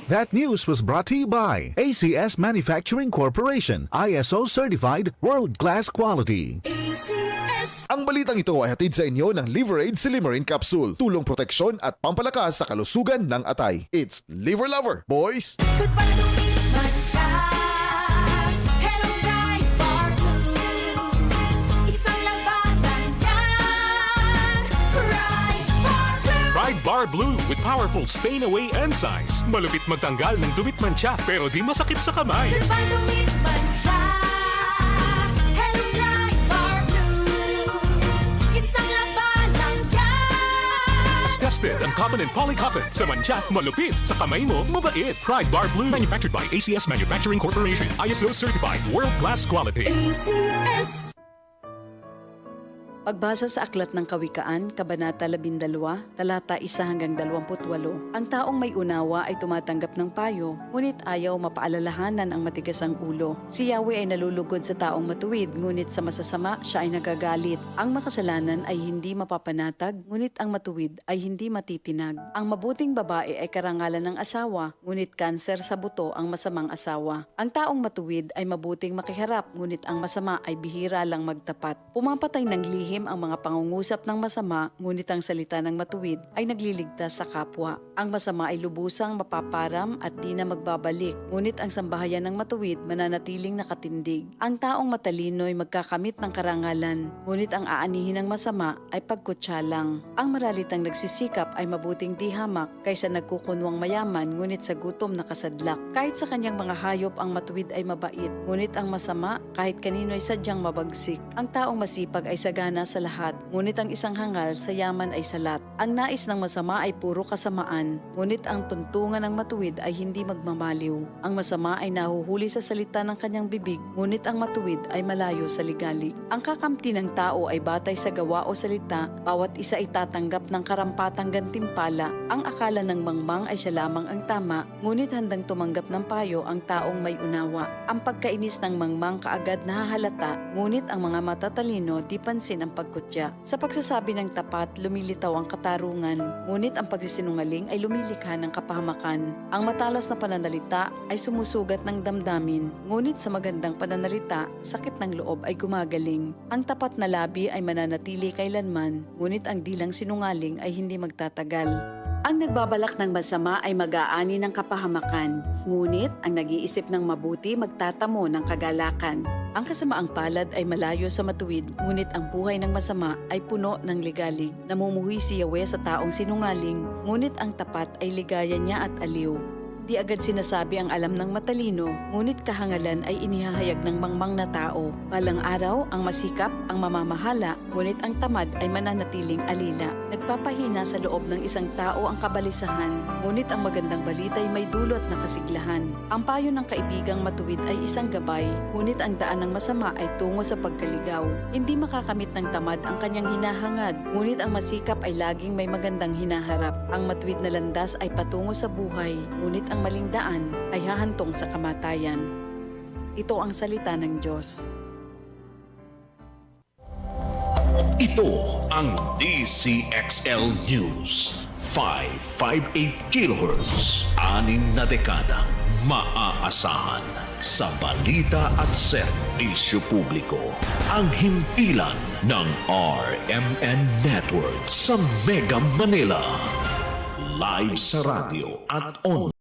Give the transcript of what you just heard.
That news was brought to you by ACS Manufacturing Corporation, ISO certified world-class quality. ACS. Ang balitang ito ay hatid sa inyo ng Liver-Aid Silimarin Capsule. Tulong proteksyon at pampalakas sa kalusugan ng atay. It's Liver Lover, boys! Ikot pa tumit man siya. Hello, Pride Bar Blue. Isang labanan yan. Pride Bar Blue. Pride Bar Blue with powerful stain-away enzymes. Malupit magtanggal ng dumit mancha pero di masakit sa kamay. Ikot pa tumit man siya. Hello, Pride Bar Blue. Isang labanan yan. As tested ang cotton and polycotton. Sa mancha, malupit. Sa kamay mo, mabait. Pride Bar Blue. Manufactured by ACS Manufacturing Corporation. ISO certified world-class quality. ACS. Pagbasa sa Aklat ng Kawikaan, Kabanata 12, talata 1 hanggang 28, ang taong may unawa ay tumatanggap ng payo, ngunit ayaw mapaalalahanan ang matigas ang ulo. Si Yahweh ay nalulugod sa taong matuwid, ngunit sa masasama siya ay nagagalit. Ang makasalanan ay hindi mapapanatag, ngunit ang matuwid ay hindi matitinag. Ang mabuting babae ay karangalan ng asawa, ngunit kanser sa buto ang masamang asawa. Ang taong matuwid ay mabuting makiharap, ngunit ang masama ay bihira lang magtapat. Pumapatay ng lihim ang mga pangungusap ng masama, ngunit ang salita ng matuwid ay nagliligtas sa kapwa. Ang masama ay lubusang mapaparam at di na magbabalik, ngunit ang sambahayan ng matuwid mananatiling nakatindig. Ang taong matalino ay magkakamit ng karangalan, ngunit ang aanihin ng masama ay pagkutsa lang. Ang maralitang nagsisikap ay mabuting di hamak kaysa nagkukunwang mayaman, ngunit sa gutom nakasadlak. Kahit sa kanyang mga hayop ang matuwid ay mabait, ngunit ang masama kahit kanino ay sadyang mabagsik. Ang taong masipag ay sagana sa lahat, ngunit ang isang hangal sa yaman ay salat. Ang nais ng masama ay puro kasamaan, ngunit ang tuntungan ng matuwid ay hindi magmamaliw. Ang masama ay nahuhuli sa salita ng kanyang bibig, ngunit ang matuwid ay malayo sa ligalig. Ang kakamti ng tao ay batay sa gawa o salita, bawat isa ay tatanggap ng karampatang gantimpala. Ang akala ng mangmang ay siya lamang ang tama, ngunit handang tumanggap ng payo ang taong may unawa. Ang pagkainis ng mangmang kaagad nahahalata, ngunit ang mga matatalino di pansin ang pagkutya. Sa pagsasabi ng tapat, lumilitaw ang katarungan, ngunit ang pagsisinungaling ay lumilikha ng kapahamakan. Ang matalas na pananalita ay sumusugat ng damdamin, ngunit sa magandang pananalita, sakit ng loob ay gumagaling. Ang tapat na labi ay mananatili kailanman, ngunit ang dilang sinungaling ay hindi magtatagal. Ang nagbabalak ng masama ay mag-aani ng kapahamakan, ngunit ang nag-iisip ng mabuti magtatamo ng kagalakan. Ang kasamaang palad ay malayo sa matuwid, ngunit ang buhay ng masama ay puno ng ligalig. Namumuhi si Yahweh sa taong sinungaling, ngunit ang tapat ay ligaya niya at aliw. Di agad sinasabi ang alam ng matalino, ngunit kahangalan ay inihahayag ng mangmang na tao. Balang araw, ang masikap, ang mamamahala, ngunit ang tamad ay mananatiling alila. Nagpapahina sa loob ng isang tao ang kabalisahan, ngunit ang magandang balita ay may dulot na kasiglahan. Ang payo ng kaibigang matuwid ay isang gabay, ngunit ang daan ng masama ay tungo sa pagkaligaw. Hindi makakamit ng tamad ang kanyang hinahangad, ngunit ang masikap ay laging may magandang hinaharap. Ang matuwid na landas ay patungo sa buhay, ngunit ang maling daan ay hahantong sa kamatayan. Ito ang salita ng Diyos. Ito ang DCXL News. 558 kHz. 6 na dekadang maaasahan sa balita at serbisyo publiko. Ang himpilan ng RMN Network sa Mega Manila. Live sa radyo at online.